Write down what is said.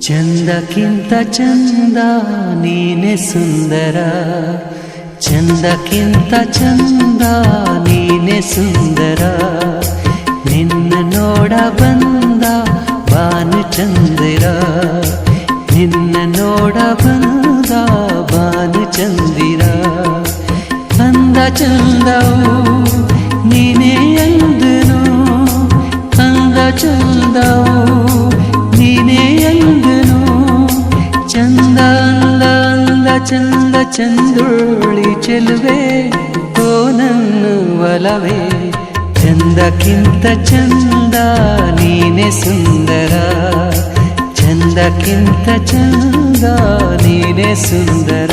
ಚಂದಕ್ಕಿಂತ ಚಂದ ನೀನೆ ಸುಂದರ, ಚಂದಕ್ಕಿಂತ ಚಂದ ನೀನೆ ಸುಂದರ. ನಿನ್ನ ನೋಡ ಬಂದ ಭಾನುಚಂದಿರ, ನಿನ್ನ ನೋಡ ಬಂದ ಭಾನುಚಂದಿರ. ಅಂದ ಚಂದವು ನೀನೇ ಎಂದನು, ಅಂದ ಚಂದವು ನೀನೇ ಎಂದನು. ಚಂದ ಅಂದ ಅಂದ ಚಂದ ಚಂದುಳ್ಳಿ ಚೆಲುವೆ ಓ ನನ್ನ ಒಲವೇ. ಚಂದಕ್ಕಿಂತ ಚಂದ ನೀನೆ ಸುಂದರ, ಚಂದಕ್ಕಿಂತ ಚಂದ ನೀನೆ ಸುಂದರ.